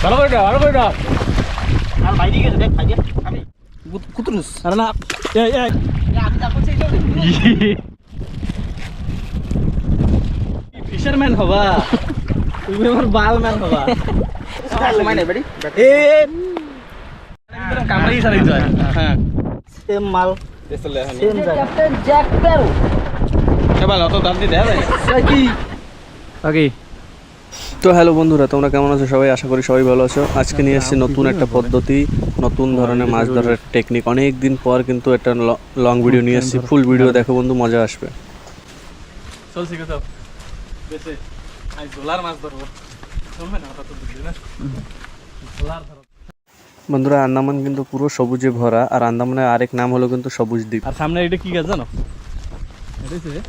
ভালো করে ভালো করে আর বাইরে গেছে দেখ ভাই আমি কুতুরুস আরে না এই এই আমি যা করছি এইটা ফিশারম্যান হবা তুমি আমার বালম্যান হবা সময় নেই বাড়ি এ কামড়াই সারাই যায় হ্যাঁ সেম মাল এসলে এখন সেম ক্যাপ্টেন জ্যাক স্প্যারো কেবল অত দাম দিয়ে দেয় কি ওকে তো হ্যালো বন্ধুরা, তোমরা কেমন আছো? সবাই আশা করি সবাই ভালো আছো। আজকে নিয়ে এসেছি নতুন একটা পদ্ধতি, নতুন ধরনের মাছ ধরার টেকনিক। অনেক দিন পর কিন্তু একটা লং ভিডিও নিয়ে এসেছি। ফুল ভিডিও দেখো বন্ধু, মজা আসবে। চল শিখে যাও বেশি আই ডলার মাছ ধরবো চলবে না ওটা তো বুঝলি না ডলার ধরো বন্ধুরা, আন্দামান কিন্তু পুরো সবুজে ভরা, আর আন্দামানের আরেক নাম হলো কিন্তু সবুজ দ্বীপ। আর সামনে এটা কি গাছ জানো? এটা হচ্ছে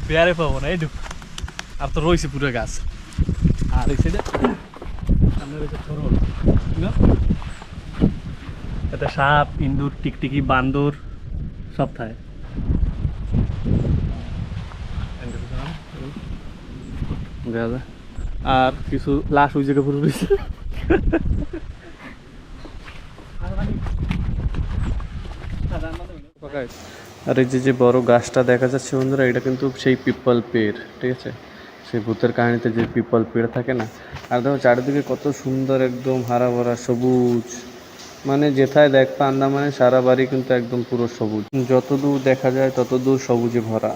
বেয়ারে পাবো না এইটুকু, আর তো রয়েছে পুরো গাছ। আর এই সাইডে সামনে রয়েছে থরল, এটা সাপ, ইন্দুর, টিকটিকি, বান্দর সব থাকে। আর কিছু লাশ ওই জায়গায় পুরো রয়েছে। আর এই যে বড় গাছটা দেখা যাচ্ছে বন্ধুরা, এটা কিন্তু সেই পিপল পেড়, ঠিক আছে? সেই ভূতের কাহিনীতে যে পিপল পেড় থাকে না। আর দেখো চারিদিকে কত সুন্দর, একদম হারা ভরা সবুজ, মানে যেথায় দেখবা আন্দামানে সারা বাড়ি কিন্তু একদম পুরো সবুজ, যতদূর দেখা যায় ততদূর সবুজে ভরা।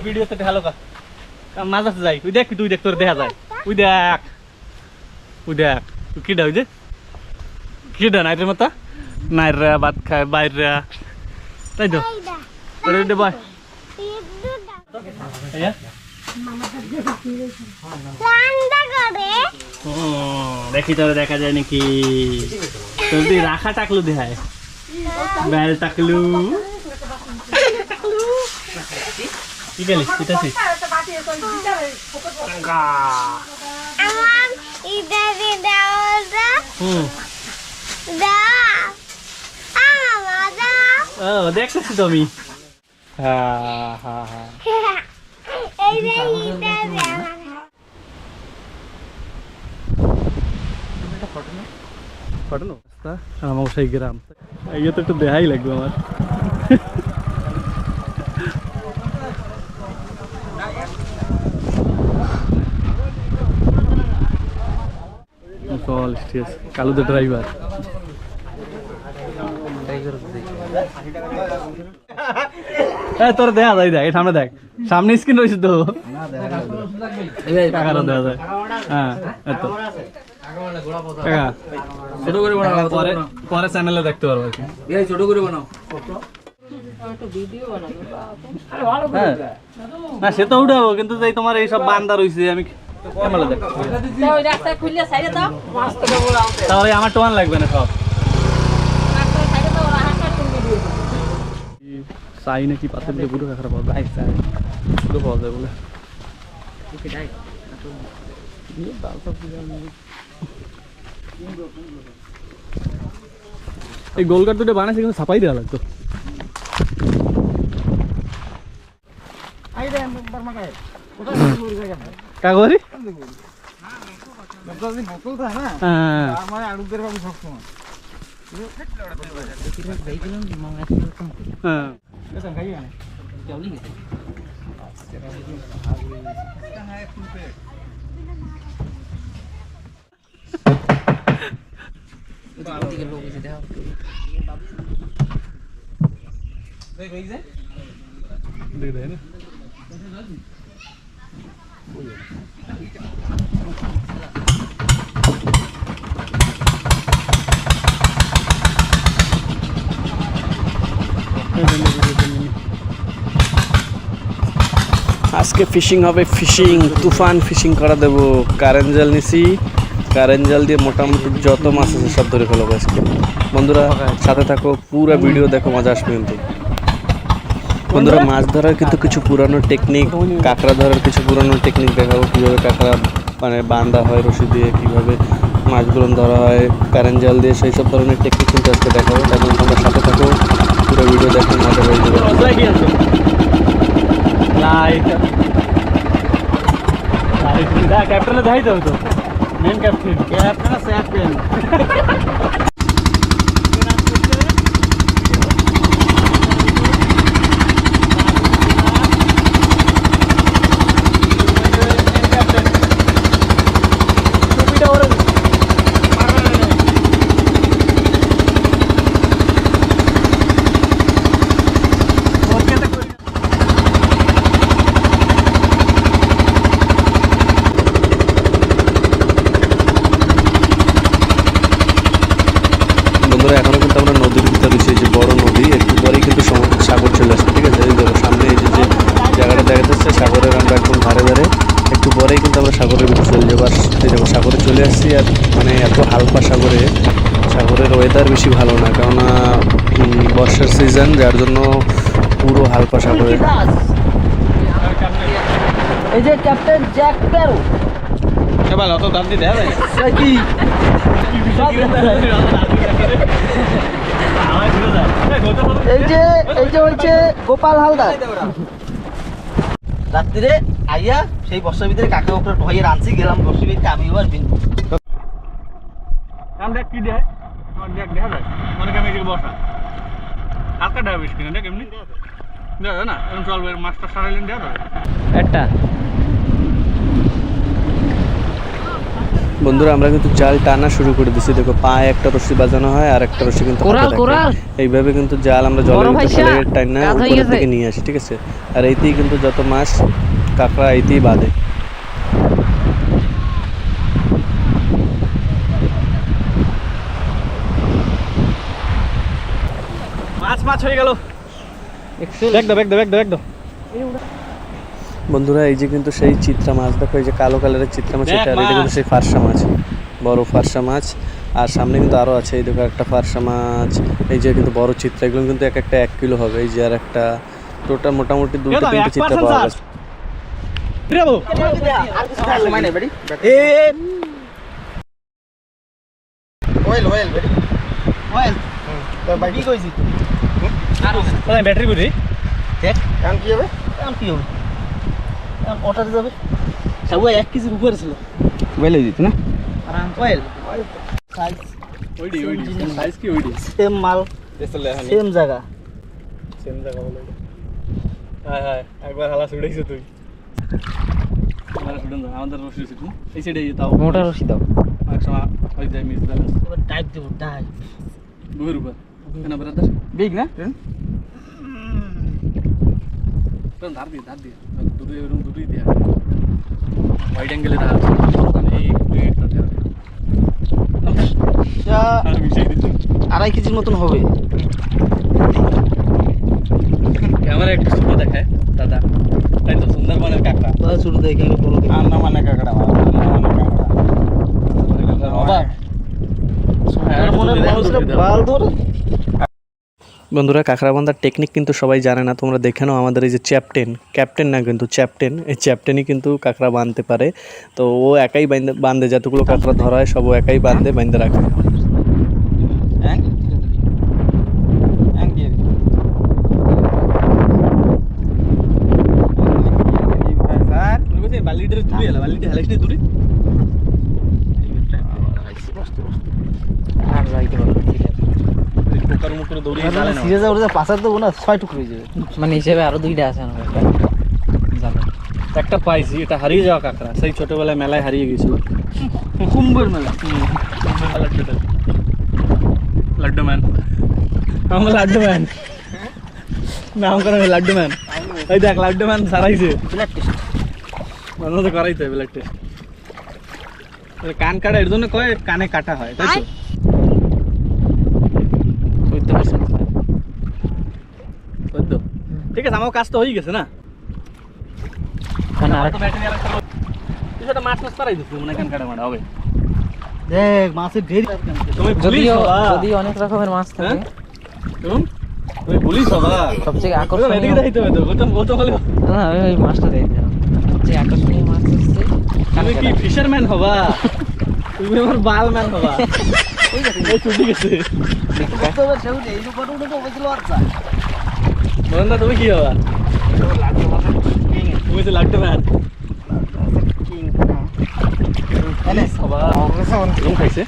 ভিডিওতে ঢালো কা মাছ আছে যাই ওই দেখ, তুই দেখ তোর দেখা যায় ওই দেখ ওই দেখ তুই কিডা ওই যে কিডা নাইটের মতো নাইরা ভাত খায় বাইরে তাই তো দে ভাই দেখি তোর দেখা যায় নাকি? তোর তুই রাখা টাকলু দেখায় বেল টাকলু কি গেলি এটাছি দেখতেছি তো আমি। আমার সেই গ্রাম এই তো একটু দেখাই লাগবে আমার। কালুদের ড্রাইভার তোর দেখা যায়, দেখ সামনে দেখ, সামনে স্ক্রিন রয়েছে তো দেখা যায়। হ্যাঁ ছোট করে বানাও, পরে চ্যানেলে দেখতে পারবো আর কি। ছোট করে বানাও না, সে তো উঠাবো, কিন্তু যে তোমার এইসব বান্দা রয়েছে আমি তাহলে আমার টোয়ান লাগবে না সব। চাই নাকি পাতের দিয়ে পুরো কাঁকড়া পাওয়া যায়, পুরো পাওয়া যায় বলে। এই গোলঘাট দুটো বানাইছে কিন্তু ছাপাই দেওয়া লাগতো। কাগরি আজকে ফিশিং হবে, ফিশিং তুফান ফিশিং করা দেবো। কারেন্ট জাল নিছি, কারেন্ট জাল দিয়ে মোটামুটি যত মাছ আছে সব ধরে ফেলবো আজকে। বন্ধুরা সাথে থাকো, পুরো ভিডিও দেখো, মজা আসবে কিন্তু। বন্ধুরা মাছ ধরার কিন্তু কিছু পুরানো টেকনিক, কাঁকড়া ধরার কিছু পুরানো টেকনিক দেখাবো, কীভাবে কাঁকড়া মানে বাঁধা হয় রশি দিয়ে, কীভাবে মাছগুলো ধরা হয় কারেন্ট জাল দিয়ে, সেই সব ধরনের টেকনিক কিন্তু আজকে দেখাবো। তাই জন্য তোমরা সাথে থাকো, পুরো ভিডিও দেখো, মজা হয়ে যাবে। কি আছে লাইট লাইট ক্যাপ্টেনে দেখাই যাবে তো, মেন ক্যাপ্টেন ক্যাপ্টেন আছে ক্যাপ্টেন বন্ধুরা এখনো কিন্তু আমরা নদীর ভিতরে রয়েছি, যে বড় নদী, একটু পরেই কিন্তু সাগর চলে আসবে। ঠিক আছে, এই দেখো সামনে এই যে জায়গাটা দেখা যাচ্ছে সাগরের, আমরা একদম ধারে ধারে, একটু পরেই কিন্তু আমরা সাগরের ভিতরে চলে যাবো। আর এই দেখো সাগরে চলে আসছি, আর মানে এত হালকা সাগরের ওয়েদার বেশি ভালো না, কেননা বর্ষার সিজন, যার জন্য পুরো হালকা সাগরে। এই যে ক্যাপ্টেন জ্যাক স্প্যারো সেবার অত দাম দিয়ে দেয় কি এই যে হচ্ছে গোপাল হালদার। রাত্রিরে আইয়া সেই বর্ষার ভিতরে কাকা উপরে ঢুকাইয়ে রাঁধছি, গেলাম বর্ষার ভিতরে আমি আর বিন্দু দেখ কি দেয়, দেখ দেখা যায় অনেক আমি বসা হালকা দেওয়া বেশ কিনা দেখ এমনি দেওয়া যায় না, এরকম চলবে মাছটা সারাইলেন দেওয়া যাবে একটা। বন্ধুরা আমরা কিন্তু জাল টানা শুরু করে দিচ্ছি, দেখো পায়ে একটা রশি বাজানো হয় আর একটা রশি কিন্তু এইভাবে কিন্তু জাল আমরা জলের ভিতরে টানা উপরের দিকে নিয়ে আসি। ঠিক আছে, আর এইতেই কিন্তু যত মাছ কাঁকড়া এইতেই বাঁধে। মাছ হয়ে গেল, একদম বন্ধুরা এই যে কিন্তু সেই চিত্রা মাছ, দেখো এই যে কালো কালারের চিত্রা মাছ, এটা কিন্তু সেই ফারসা মাছ, বড় ফারসা মাছ। আর সামনে কিন্তু আরো আছে, এই দেখো একটা ফারসা মাছ, এই যে কিন্তু বড় চিত্রা, এগুলো কিন্তু এক একটা 1 কিলো হবে। এই যে আর একটা টোটাল মোটামুটি 2-3 চিত্রা পাওয়া গেছে। ব্যাটারি বুঝি দেখ এখন কি হবে, এখন কি হবে, এখন ওটাতে যাবে সব 1 কেজির উপরে ছিল। ওয়েল হয়ে যেত না, ওয়েল সাইজ সাইজ কি ওইডি সেম মাল সেম জায়গা বলে। হ্যাঁ হ্যাঁ একবার হালা ছুড়েছিস তুই, আমাদের রশি ছিল এই সাইডে তাও মোটা রশি দাও, এক সময় ওই যে মিস ব্যালেন্স টাইপ দেবো টাইপ বুহের উপর কেন ব্রাদার বিগ না ধার দিয়ে দুটোই ওরকম দুটোই দিয়া ওয়াইড অ্যাঙ্গেলে ধার এই আড়াই কেজির মতন হবে। ক্যামেরা একটু ছোট দেখায় দাদা, তাই তো সুন্দরবনের কাঁকড়া ছোট দেখে বড় মানে কাঁকড়া বন্ধুরা কাঁকড়া বান্ধার টেকনিক কিন্তু সবাই জানে না, তোমরা দেখে নাও। আমাদের এই যে ক্যাপ্টেন না কিন্তু চ্যাপ্টেন, এই চ্যাপ্টেনই কিন্তু কাঁকড়া বাঁধতে পারে। তো ও একাই বাঁধে, যতগুলো কাঁকড়া ধরা হয় সব ও একাই বাঁধে রাখে। মানে হিসেবে আরো 2টা আছে একটা পাইছি, এটা হারিয়ে যাওয়া কাঁকড়া, সেই ছোটবেলায় মেলায় হারিয়ে গেছিল, কুম্ভের মেলা লাড্ডু ম্যান, আমার লাড্ডু ম্যান নাম করে লাড্ডু ম্যান। ওই দেখ লাড্ডু ম্যান সারাইছে, ব্লাড টেস্ট মানুষ তো করাইতে হয় ব্লাড টেস্ট। কান কাটা এর জন্য কয় কানে কাটা হয়, তাই তো? ঠিক আছে, আমার কাজ তো হয়ে গেছে না, মাছ মাছ পারাই দিচ্ছি মনে কান কাটা মারা হবে। দেখ মাছের ঢের, যদি অনেক রকমের মাছ থাকে, তুমি পুলিশ হবা, সবচেয়ে আকর্ষণীয় এদিকে দেখাইতে হবে তো, ও তো বলে না আমি ওই মাছটা দেখি, সবচেয়ে আকর্ষণীয় মাছ হচ্ছে তুমি কি ফিশারম্যান হবা, তুমি আমার বাল ম্যান বাবা এই ছুটি গেছে বলেন না তুমি কি হবা তুমি তো লাগতে ম্যান খাইছে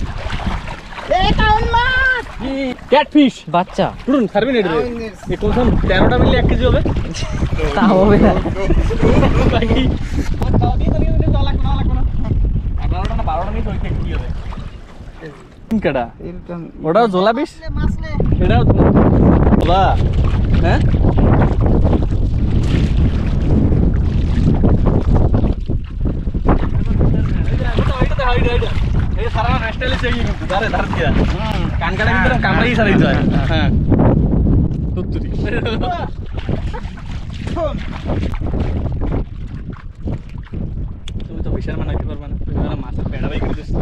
ক্যাটফিশ বাচ্চা শুনুন ছাড়বেন এটা কমসম 13টা মিলে 1 কেজি হবে তা হবে না বাকি খাওয়া দিয়ে তো নিয়ে না লাগবে না 11টা না 12টা মিলে ওই কি হবে কেডা ওটাও জোলা বিশ এটাও বাবা হ্যাঁ হ্যাঁ তুমি তো বিশাল মানাইতে পারবা না তুমি মাছের পেড়া বাই করে দিচ্ছ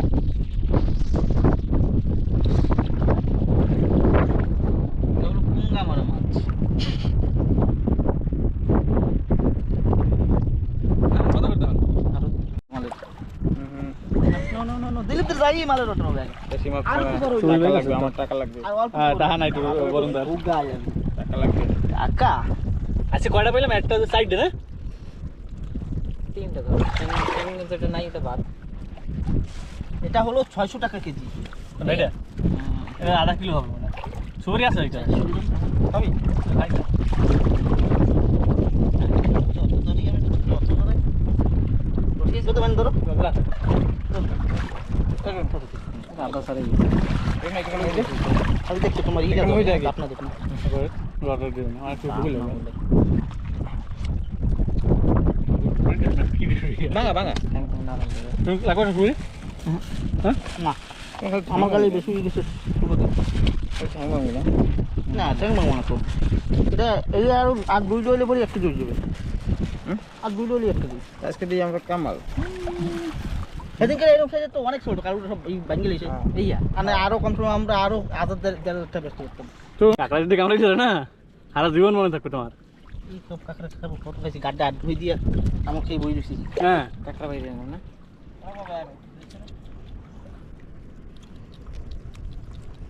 আমার টাকা লাগবে আচ্ছা কয়টা পাইলাম একটা সাইডে না তিনটা ধরো কিন্তু এটা নাই এটা বাদ এটা হলো 600 টাকা কেজি এটা এটা আধা কিলো হবে না সরি আছে এটা হবে ধরো আধা সারে আমি দেখছি তোমার ইটা আপনার দেখুন অর্ডার দিন আর একটু ভুল হবে ভাঙা ভাঙা তুমি লাগবে না শুনি হ্যাঁ না আমার গালে বেশি কিছু না ট্যাং ভাঙবো না তো এটা এই আর 2 ডলে পরে 1 কেজি হয়ে যাবে আর 2 ডলে 1 কেজি আজকে দিয়ে আমরা কামাল সেদিনকে এরকম সাইজে তো অনেক ছোট কারণ সব এই ভাঙিয়ে লিছে এইয়া মানে আরো কম সময় আমরা আরো 1000-1100 ব্যস্ত করতাম তো কাকড়া যদি কামড়ে ছিল না সারা জীবন মনে থাকবে তোমার এই সব কাকড়া খাবো কত খাইছি গাড্ডা আট ধুই দিয়ে আমাকে এই বই দিছি হ্যাঁ কাকড়া বাইরে না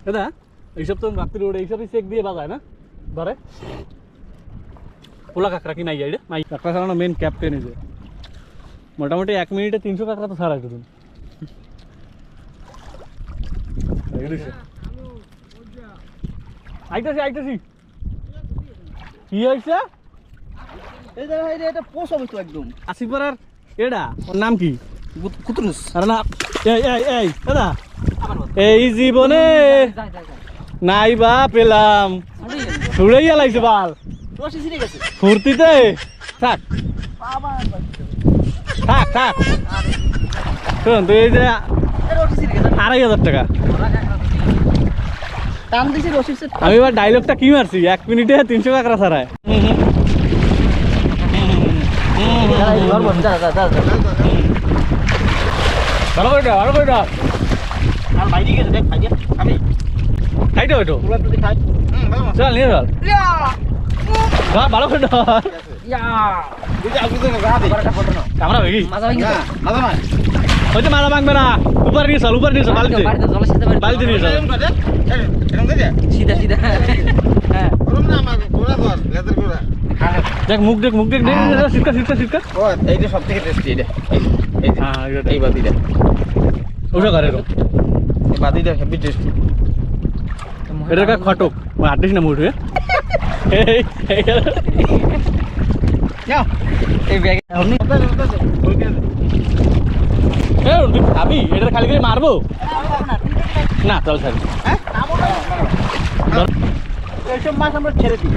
দাদা এইসব তো রাত্রি ওড়ে এইসবই চেক দিয়ে বাজায় না ধরে পোলা কাঁকড়া কি নাই যাই রে মাই কাঁকড়া ছাড়ানো মেন ক্যাপ্টেন এই যে মোটামুটি 1 মিনিটে 300 কাঁকড়া তো ছাড়াই তুমি আইতাছি কি হয়েছে এই যে ভাই এটা পোষ হবে তো একদম আসিপাড়ার এডা ওর নাম কি কুতুরুস আরে না এই দাদা এই জীবনে নাই বা পেলাম ছুড়েই আলাইছে বাল রশি ছিঁড়ে গেছে ফুর্তিতে থাক থাক শোন তুই এই যে রশি ছিঁড়ে গেছে 2500 টাকা টান দিছি রশি সেট আমি এবার ডায়লগটা কি মারছি 1 মিনিটে 300 কাঁকড়া ছাড়ায় ভালো করে দাও আর বাইরে গেছে দেখ ভাই আমি খাইতে হইতো পুরো যদি খাই চল নিয়ে চল ভালো করে দাও কামড়া ভাই মাথা ভাঙি হয়তো মাথা ভাঙবে না উপর নিয়ে চল বালিতে বাড়িতে জলের সাথে বালিতে নিয়ে চল সিধা সিধা হ্যাঁ দেখ মুখ দেখ সিটকা এইটা সব থেকে টেস্টি এটা হ্যাঁ এই বাতিটা ওটা করে এই বাতিটা হেভি টেস্টি এটা কা খটক আটিস না মুঠে এই ব্যাগ আপনি খাবি এটা খালি করে মারবো না চল স্যার এইসব মাছ আমরা ছেড়ে দিই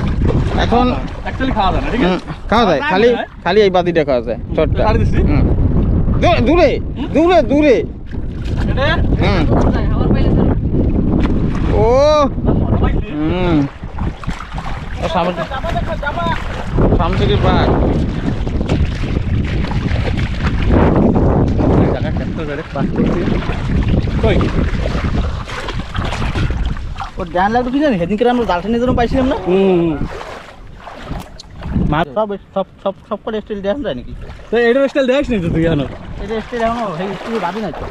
এখন অ্যাকচুয়ালি খাওয়া যায় না ঠিক আছে খাওয়া যায় খালি খালি এই বাতিটা খাওয়া যায় ছোটটা ছাড় দিছি দূরে দূরে দূরে এটা আমার পাইলে ও সামসিকের বাঘ কই ও ডান লাগতো কি জানি সেদিনকে আমরা জালটা নিয়ে যেরকম পাইছিলাম না মাছ সব করে স্টিল দেখান যায় নাকি তো এটা স্টাইল দেখিস নি তো তুই জানো এটা স্টিল এখন সেই স্টিল ভাবি না তো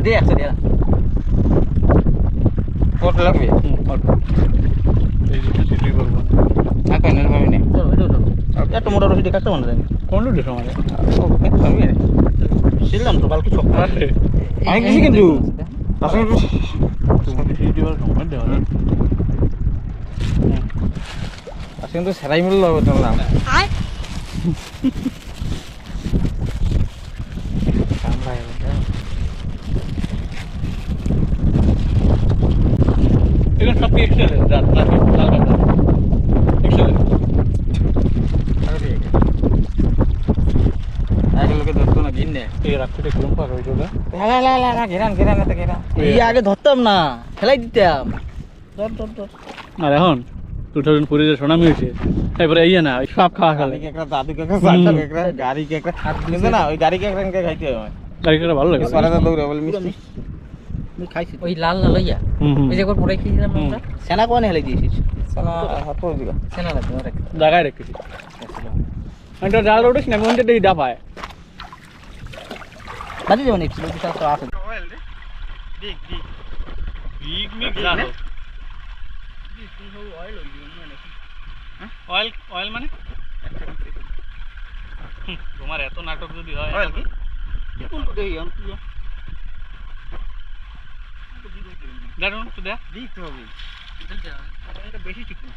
দে একটা দে কত লাগবে এই যে সিটি করবো না কই না ভাবি না চলো এত মোটা রশি দেখাতে মনে যায় কোন লুটে সময় ছিলাম তো বালকি সব আমি কিছু কিন্তু আসলে সিটি বার সময় দেওয়া না আসলে তো সেরাই মূল্য হবে তোর নাম এখানে সব কি এক্সেল রাত না লাল কাটা এক্সেল লোকে ধরতো না ঘিন এই রাখতে দেখলাম পার হইতো না ঘেরান ঘেরান এত ঘেরান এই আগে ধরতাম না ফেলাই দিতাম ধর ধর ধর আর এখন 2004 এর সোনামি হয়েছে তারপরে এই না সব খাওয়া খালে একটা দাদু কেকড়া সাদা কেকড়া গাড়ি কেকড়া কিন্তু না ওই গাড়ি কেকড়া কে খাইতে হয় গাড়িটা ভালো লাগে সারাটা দৌড়ে বলে মিষ্টি আমি খাইছি ওই লাল লাল লইয়া ওই যে একবার পড়ে খেয়েছিলাম আমরা সেনা কোনে হেলে দিয়েছিস সালা হাত পড়ে দিবা সেনা লাগবে ওর একটা জায়গায় রেখেছি আমি তো ডাল রোড না মন্দির দিয়ে ডাপায় বাজি যাবেন একটু বিশাল তো আছে বিগ মিক জানো অয়েল অয়েল মানে তোমার এত নাটক যদি হয় অয়েল কি কোনটা দেই আমি দেখুন তো দেখ দিতে হবে এটা বেশি ঠিক না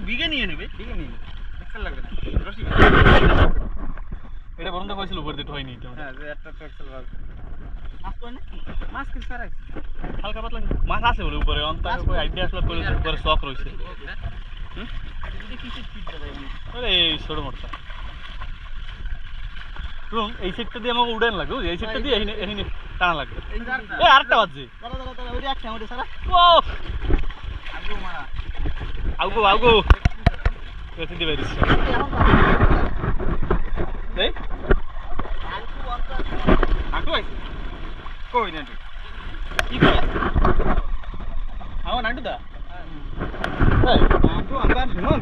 বিগে নিয়ে নেবে ঠিক আছে এক্সেল লাগবে না রশি এটা বন্ধ করেছিল উপর দিয়ে হয়নি তো হ্যাঁ যে একটা তো এক্সেল লাগবে মাছ কই না মাছ কি সারাই হালকা পাতলা মাছ আছে বলে উপরে অন্তর કોઈ আইডিয়া আসলে করে উপরে শখ রইছে আরে এই ছোট মোটা রুম এই সেটটা দিয়ে আমাকে উড়ান লাগবে এই সেটটা দিয়ে এখানে টানা লাগবে এই আরেকটা বাজে দাদা দাদা দাদা ওই একটা ওই সারা ও আগু মারা আউগো আউগো কেটে দিবে দিছ এই আটু আইছে কই না কি করে আও নাটু দা এই আটু আমরা শুনুন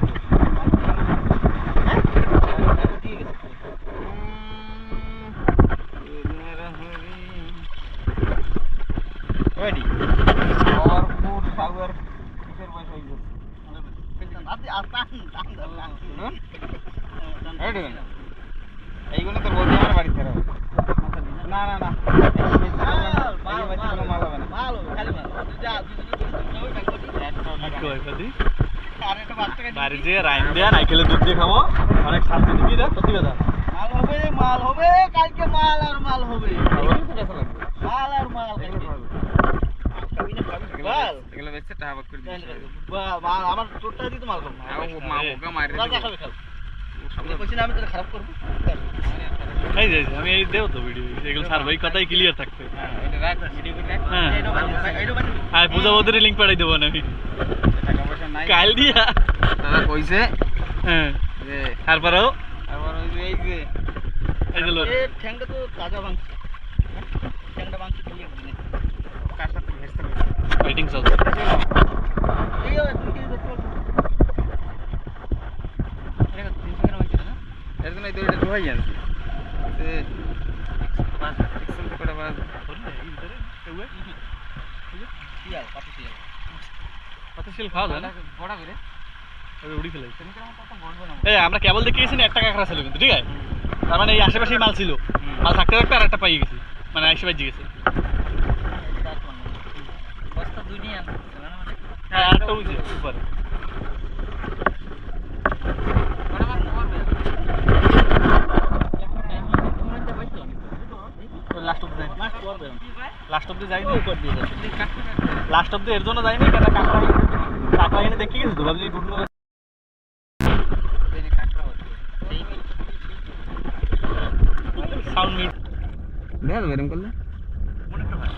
ready और फूड पावर किसर बस हो गया আপনি আস্তান ready এইগুলো তো বলতে আমার বাড়ি ছেড়ে না না না মাল মাল হবে না মাল খালি মাল যা কি কয় কদি আর একটা বাচ্চা বাড়ি যে রাইন দেয়া নাইকেলের দুধ দিয়ে খাবো অনেক শান্তি দিবি না সত্যি কথা মাল হবে কালকে মাল আর মাল হবে কেসা লাগবে মাল আর মাল কালকে মাল এগুলো বেচে টাকা বাক করে দিই মাল আমার তোরটা দিতে মাল করব মা ওগা মারি রাজা খাবে খাল আমি কইছি না আমি তোরে খারাপ করব এই যে আমি এই দেও তো ভিডিও এগুলো স্যার ভাই কথাই ক্লিয়ার থাকবে এটা রাখ ভিডিও করে রাখ হ্যাঁ এইটো বানি আর পূজা ওদের লিংক পাঠাই দেবো না আমি টাকা পয়সা নাই কাল দিয়া দাদা কইছে হ্যাঁ যে তারপরেও আবার ওই যে এই যে লোক এ ঠ্যাংটা তো তাজা ভাঙছে ঠ্যাংটা ভাঙছে দিয়ে বলি কার সাথে ভেস্তা ফাইটিং চলছে এই তুমি কি দেখতে পাচ্ছ এটা 300 গ্রাম আছে না এর জন্য এই দড়িটা ধোয়াই জানছি যে এক্সেল করে বাজ কি আর পাতি কি কত সেল খাওয়া যায় না বড় করে উড়ি ফেলাইছে তুমি কেমন কথা বলবো না এই আমরা কেবল দেখিয়েছি না একটা কাঁকড়া ছিল কিন্তু ঠিক আছে তার মানে এই আশেপাশেই মাল ছিল মাল থাকতে থাকতে আর একটা পাই গেছি মানে আইসে বাজি গেছে বস্তা দুনিয়া হ্যাঁ আরেকটা বুঝছে উপরে বড় মাছ করবে লাস্ট অব্দি যাইনি মাছ করবে লাস্ট অব্দি যাইনি কর দিয়ে লাস্ট অব্দি এর জন্য যাইনি কেন কাঁকড়া কাঁকড়া এনে দেখে গেছি তো ভাবছি গুড সাউন্ড মিট দেখ বেরম করলে মনে একটা ভাই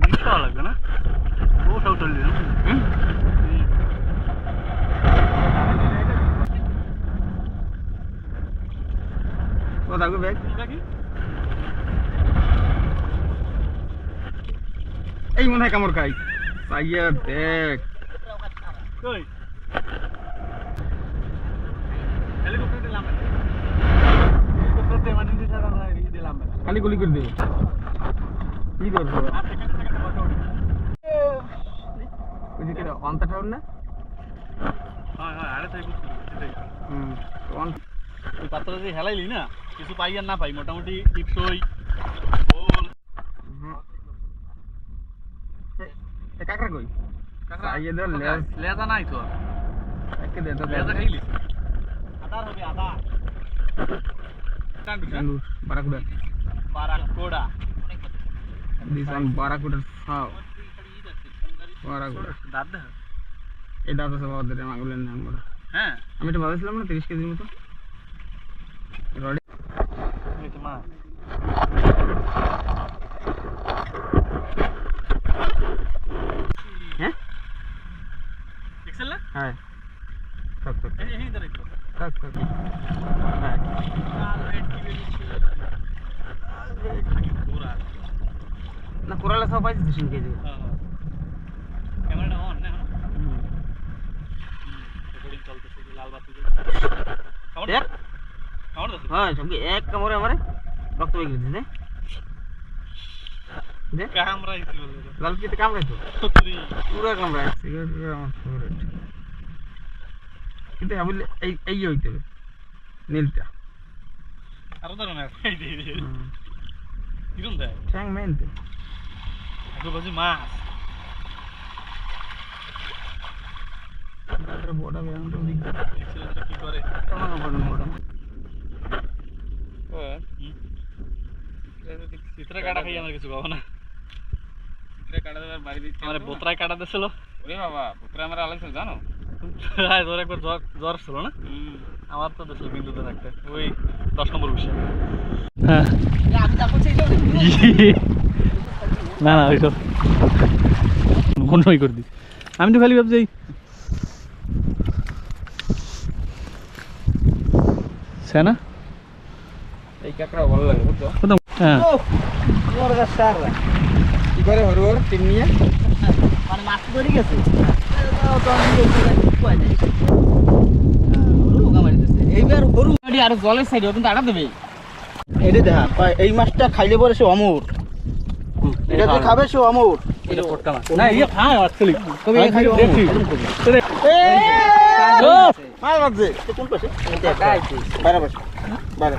নিশ্চয় লাগবে না ওটাও চলবে ও দাগু ব্যাগ কি এই মনে হয় কামড় খাই সাইয়া দেখ কই হেলিকপ্টার দিলাম হেলিকপ্টার এমার্জেন্সি ছাড়া আমরা দিলাম খালি গুলি করে দেবে কি করবো ওই যে কিনা অন্তা ঠাউর না ওই পাত্র যে হেলাইলি না কিছু পাই আর না পাই মোটামুটি টিপসই কাকড়া কই আইয়ে ধর লেজা নাই তো একে দে তো লেজা খাইলি আদার হবে আদা চালু বারাকুডা বারাকোড়া দিস ওয়ান বারাকুডা ফাও বারাকুডা দাদা এই দাদা সব ওদের মাগুলের নাম বড় হ্যাঁ আমি এটা বাজাইছিলাম না 30 কেজির মতো রডি এই তো মা হ্যাঁ এক্সেল না হ্যাঁ থাক থাক এই ধরে একটু থাক থাক না কোরালা সব পাইছিস 3 কেজি ক্যামেরাটা অন না রেকর্ডিং চলতেছে লাল বাতি দেখ কেমন আছে হ্যাঁ সঙ্গে এক কামড়ে আমারে রক্ত বের করে দিছে দেখ ক্যামেরা ইতি বলে লাল কিতে কামড়াইতো সত্যি পুরো কামড়ায় সিগারেট আমার ফেভারিট কিন্তু আমি এই হইতে হবে নীলটা আরো ধরো না এই দে কিরম দেয় ঠ্যাং মেনতে একটু বাজি মাছ তারপরে বড়া বেয়াম তো দিক এক্সেলটা কি করে আমার বড় চিত্রে কাটা খাই আমার কিছু খাবো না চিত্রে কাটা দেবার বাড়ি দিতে আমার বোতরায় কাটা দিছিল ওরে বাবা পুত্র আমরা আলাইছিল জানো হ্যাঁ তোর একবার জ্বর ছিল না আমার তো দিছিল বিন্দুতে থাকতে ওই 10 নম্বর বিষয় হ্যাঁ আমি যা করছি এইটাও দেখবি না না ওইসব বন্ধই করে দিই আমি তো খালি ভাবছি সেনা এই কাকড়া ভালো লাগে বুঝছো হ্যাঁ ওর কাছে সারা কি করে হরুর টিম নিয়ে মানে মাছ ধরে গেছে তো আমি কই নাই রোগা মারি দিছে এইবার গরু আর জলের সাইডে কিন্তু আটা দেবে এটা দেখা এই মাছটা খাইলে পরে সে অমর এটা যে খাবে সে অমর এটা পটকা মাছ না ইয়ে খায় অ্যাকচুয়ালি কবে খাই দেখছি মাছ বাজে কোন পাশে বাইরে পাশে বাইরে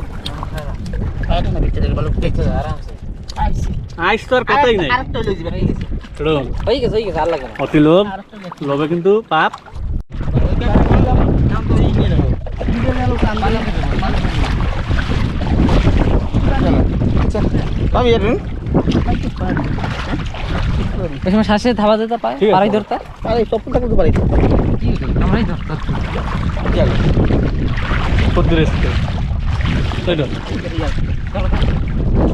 আটা না ভিতরে ভালো দেখতে আরামসে আইস তো আর কথাই নাই আরেকটা লই দিবে চলো হয়ে গেছে আর লাগে না অতি লোভ লোভে কিন্তু পাপ নাম তো এই নিয়ে নাও ভিডিও নাও কান ভালো আচ্ছা আমি এর এই সময় শ্বাসে থাবা দিতে পারে ঠিক আছে। পারাই ধরতে আরে সবটা করতে পারি আমরাই ধরতে চলো সত্যি রেস্ট তাই তো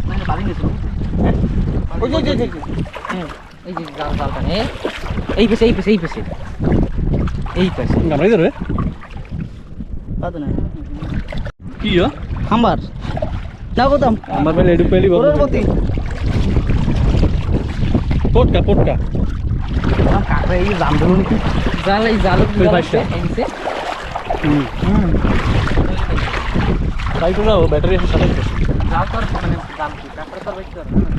মানে বাড়ি গেছে ওই যে এই যে জালটা নে এই পেছে গামড়াই ধরবে পাতো না কি ও খাম্বার না কোতাম আমার বেলে এডু পেলি বল করবতি পটকা কাকড়া এই জাম ধরুন কি জাল এই জাল ওই পাশটা। এইছে তাই তো না ব্যাটারি আছে সাথে জাল তো মানে জাল কি কাপড় তো বাইতে পারবে না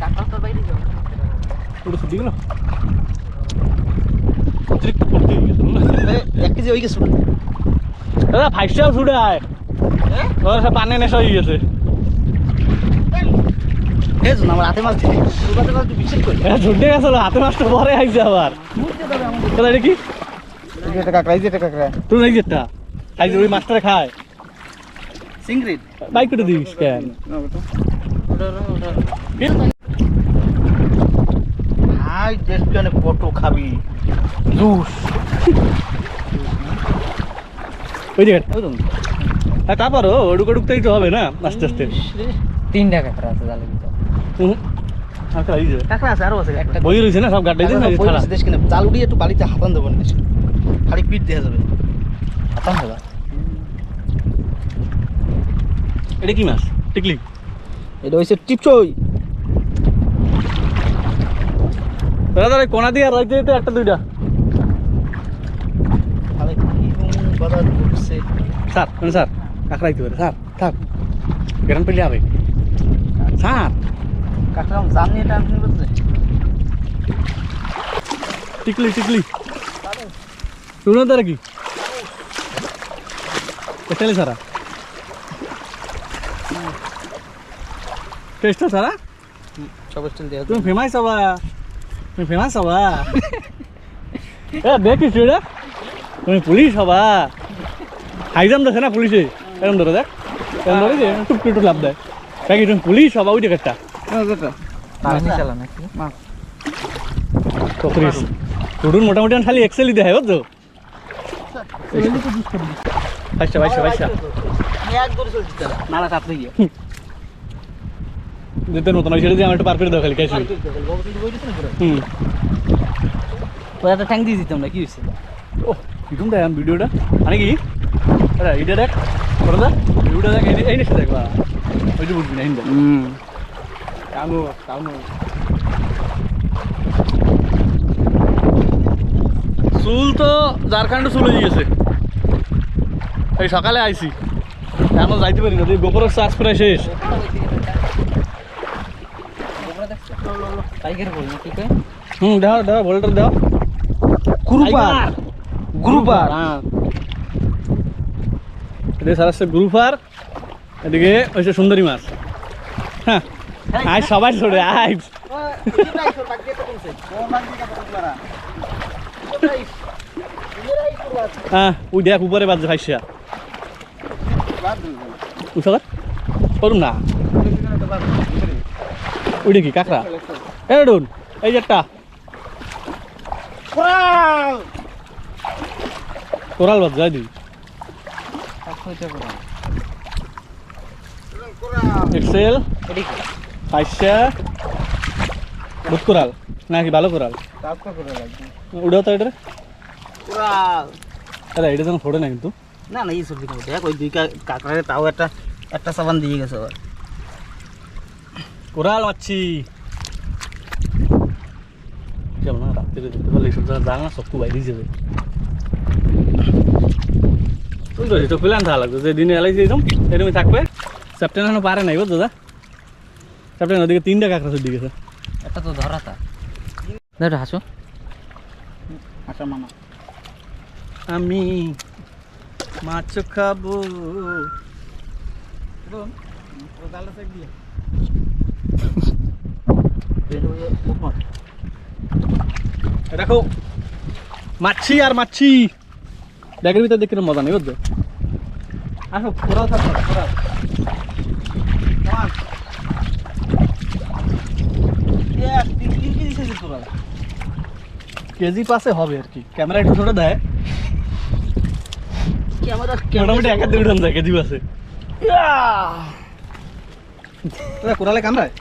কাপড় তো বাইরে যাবে পুরো ছুটি গেল অতিরিক্ত পড়তে গেছে 1 কেজি হই গেছে দাদা 5 স্টার ছুড়ায় ওর সব পানি নেশা হয়ে গেছে এই জন্য আমার হাতে মাছ দিই শুরুতে মাছ বিশেষ করে ছুটে গেছিল হাতে মাছটা পরে আইছে আবার দাদা এটা কি এটা কাকড়া এই যে এটা কাকড়া তুই নাই যেটা আই যে ওই মাছটা খায় চিংড়ি বাইক করে দিস কেন আই টেস্ট কেন কত খাবি জুস ওই জায়গা ওই তো হ্যাঁ তারপরও ওডুক ওডুক তো একটু হবে না আস্তে আস্তে 3 টাকা আছে জালের ভিতর কাকড়া আছে আরো আছে একটা বই রয়েছে না সব গাড্ডাই দিন থালা দেশ কিনে জাল উড়িয়ে একটু বালিতে হাতান দেবো না খালি পিঠ দেওয়া যাবে হাতান দেবা এটা কি মাছ টিকলি এটা হচ্ছে টিপচই দাদা কোনা দিয়ে রাইতে যেতে একটা দুইটা খালি কি বাজার ঢুকছে স্যার স্যার কাকড়াইতে পারে স্যার থাক গ্রান পেলে হবে ছাড় কাকড়া জাম নিয়ে টাননি করছে টিকলি টিকলি শুনো তারা কি কোথায় সারা টেস্টটা সারা সব স্টিল দিয়ে তুমি ফেমাস হবা তুমি ফেমাস হবা এ দেখিস রে তুমি পুলিশ হবা হাইজাম দেখে না পুলিশে এরকম ধরে দেখ এরকম ধরে যে টুক টুক লাভ দেয় তাই তুমি পুলিশ হবা ওই জায়গাটা পানি চালা নাকি করিস টুডুন মোটামুটি খালি এক্সেলই দেয় বুঝছো ভাইসা ভাইসা ভাইসা এক ধরে চলছে তারা নালা কাটতে গিয়ে যেতে মতন ওই ছেড়ে দিয়ে আমার একটু পার করে দাও খালি ক্যাশ হুম তো একটা ট্যাঙ্ক দিয়ে দিতাম না কি হয়েছে ও কিরকম দেখ ভিডিওটা মানে কি আরে এইটা দেখ করে দেখ ভিডিওটা দেখ এই নিচে দেখবা ওইটা বুঝবি না হিন্দা কামো কামো চুল তো ঝাড়খণ্ড চুল হয়ে গেছে এই সকালে আইছি এখনো যাইতে পারি না তুই গোপরের চার্জ প্রায় শেষ টাইগার বল না ঠিক আছে দাও দাও ভোল্টার দাও গ্রুপার গ্রুপার হ্যাঁ এদিকে সারা গ্রুপার এদিকে হচ্ছে সুন্দরী মাছ হ্যাঁ আয় সবাই ছোড়ে আয় হ্যাঁ ওই দেখ উপরে বাজছে ভাইসা উঠা করুন না ওইটা কি কাঁকড়া এই ডুন এই যে একটা কোরাল বাজ যাই দিই এক্সেল পাইসা বুধ কোরাল নাকি ভালো কোরাল উড়াও তো এটা আরে এটা যেন ফোড়ে না কিন্তু না না এই সবজি খাবো দেখ ওই দুই কাঁকড়ারে তাও একটা সাবান দিয়ে গেছে আবার কোরাল মাছি চল না রাত্রে দেখতে পারলে এইসব জায়গা জানা সব খুব বাইরে যাবে তুই তো সেটা প্ল্যান থাকা লাগতো যে দিনে এলাইছি একদম এরকমই থাকবে সেপ্টেম্বর এখনো পারে নাই বুঝছো দাদা সেপ্টেম্বর ওদিকে 3টা কাঁকড়া চলে গেছে একটা তো ধরা তা দাদা হাসো আচ্ছা মামা আমি মাছ খাবো দেখো মাছি আর মাছি ব্যাগের ভিতরে দেখতে মজা নেই বুঝছো আসো কোরাল থাকো কোরাল কেজি পাশে হবে আর কি ক্যামেরা একটু ছোট দেয় মোটামুটি 1-2 টন যায় কেজি পাশে কোরালে কামড়ায়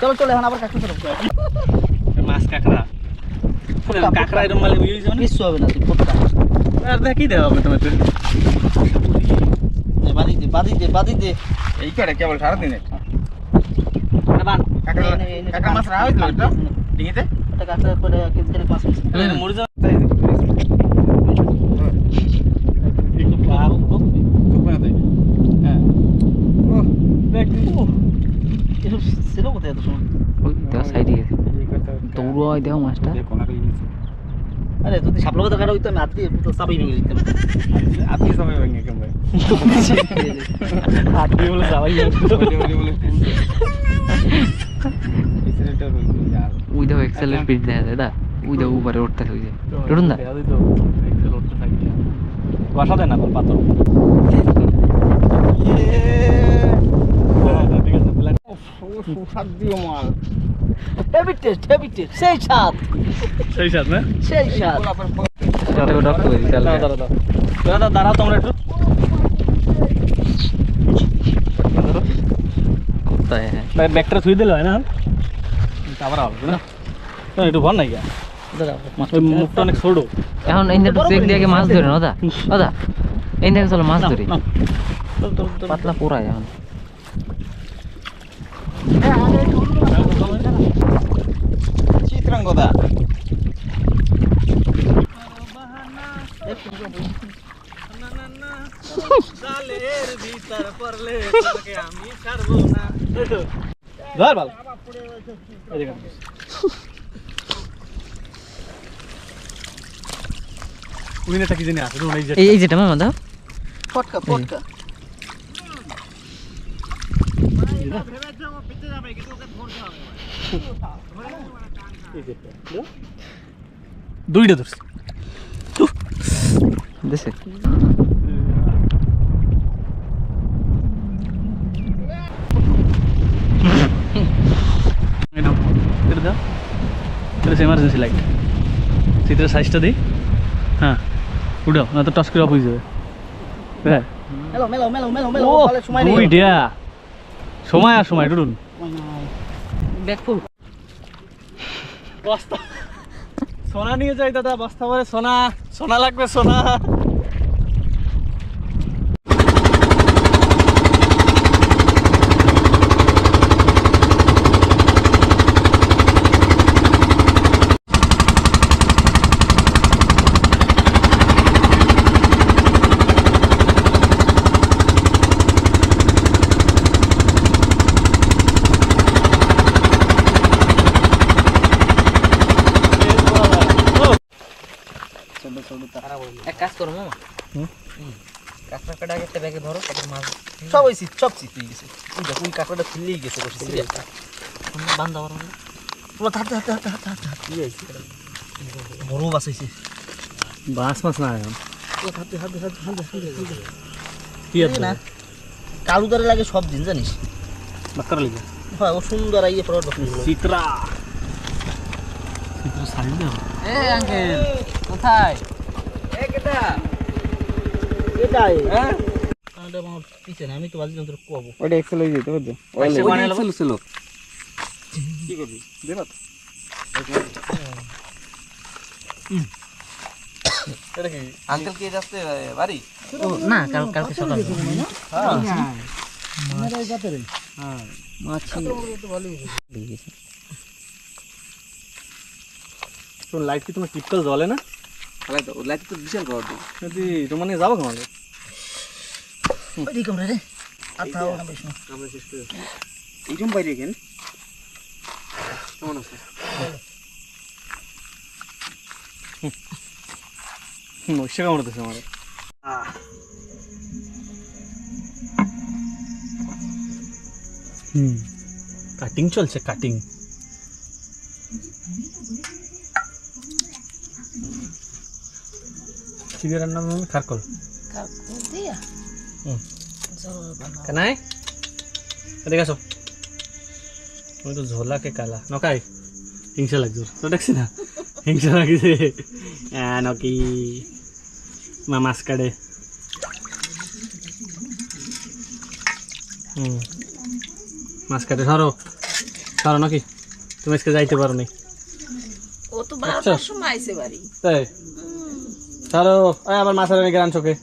চলো চলো এখন আবার কাকড়া ধরো মাছ কাঁকড়া কাঁকড়া এরকম মালে বুঝে যাবে না কিছু হবে না তুই ফটকা আর দেখ কি দেওয়া হবে তোমার বাদি দে এই করে কেবল সারাদিন একটা কাকড়া কাকা মাছ রাখা হইতো এটা ডিঙিতে এটা কাকড়া করে কেজি করে 5 পিস মরে যাবে চুপ না তাই হ্যাঁ দেখ এসব ছিল কোথায় এত সময় সাইডে দৌড়াই দেও মাছটা আরে যদি সাপলা কথা কাটা হইতো আমি হাত দিয়ে পুরো চাপাই ভেঙে দিতাম আপনি সময় ভেঙে কেমন হাত দিয়ে বলে যাওয়াই ওই দেখো এক্সেলের স্পিড দেখা যায় দা ওই দেখো উপরে উঠতে হয়ে যায় উঠুন দা বাসা দেয় না তোর পাথর মাল হেভি টেস্ট সেই স্বাদ সেই সাথ না সেই স্বাদ ডক্টর করি চল দাঁড়াও দাঁড়াও তোমরা একটু কোথায় হ্যাঁ ব্যাগটা ছুঁয়ে দিলে হয় না আবার হবে না একটু ভর নাই ওই মুখটা অনেক ছোট এখন এই চেক দিয়ে মাছ ধরে না দাদা এই দেখে চলো মাছ ধরি পাতলা পোড়ায় এখন চিত্রাঙ্গদা জালের ভিতর পড়লে আমি ধর বাল এই যে উইনেটা কি জানি আছে রুন এই যে এই যেটা মামা দাও ফটকা ফটকা দুইটা ধরছি দেশে এটা দাও এটা এমার্জেন্সি লাইট সিটের সাইজটা দিই হ্যাঁ উঠাও না তো টস করে অফ হয়ে যাবে হ্যাঁ মেলো মেলো মেলো মেলো মেলো ও বলে সময় নেই দুইটা সময় আর সময় টুটুন ব্যাগ ফুল বস্তা সোনা নিয়ে যাই দাদা বস্তা ভরে সোনা সোনা লাগবে সোনা এক কাজ করো মামা কাঁকড়া কাটা আগে একটা ব্যাগে ভরো তারপর মাছ সব হইছে সব চিত হয়ে গেছে ওই দেখো ওই কাকড়াটা খুললেই গেছে বসে বান্ধা ভরো তোমার হাতে হাতে হাতে হাতে হাতে হাতে কি হইছে বড় বাস হইছে বাস মাছ না এখন হাতে হাতে হাতে হাতে হাতে কি আছে না কালু দরে লাগে সব দিন জানিস বাক্কার লিখে হয় ও সুন্দর আইয়ে পড়ার বাকি চিত্রা চিত্রা সাইড দাও এ আঙ্কেল কোথায় এটাই হ্যাঁ এটা আমার পিছনে আমি তো বাজি যন্ত্র কোবো ওটা এক্সেল হয়ে যেতে বুঝছো এক্সেল ছিল কি করবি দে না তো এটা কি আঙ্কেল কে যাচ্ছে বাড়ি না কালকে সকালে তোর লাইট কি তোমার টিপকাল জ্বলে না তাহলে তো লাইট তো বিশাল পাওয়ার দিই যদি তোমার নিয়ে যাবো কেমন ওই কমরে রে আর তাও না বেশ না আমরা শেষ করে এই রুম বাইরে কেন কেমন আছে মশা কামড়তেছে আমার কাটিং চলছে কাটিং চিবির নাম খারকল কানাই এদিকে আসো তুমি তো ঝোলা কে কালা নকাই হিংসা লাগছে তো দেখছি না হিংসা লাগছে নকি মা মাছ কাটে মাছ কাটে সরো সরো নাকি তুমি আজকে যাইতে পারো নি ও তো 12টার সময় আইছে বাড়ি তাই সরো আবার মাছের গ্রান চোখে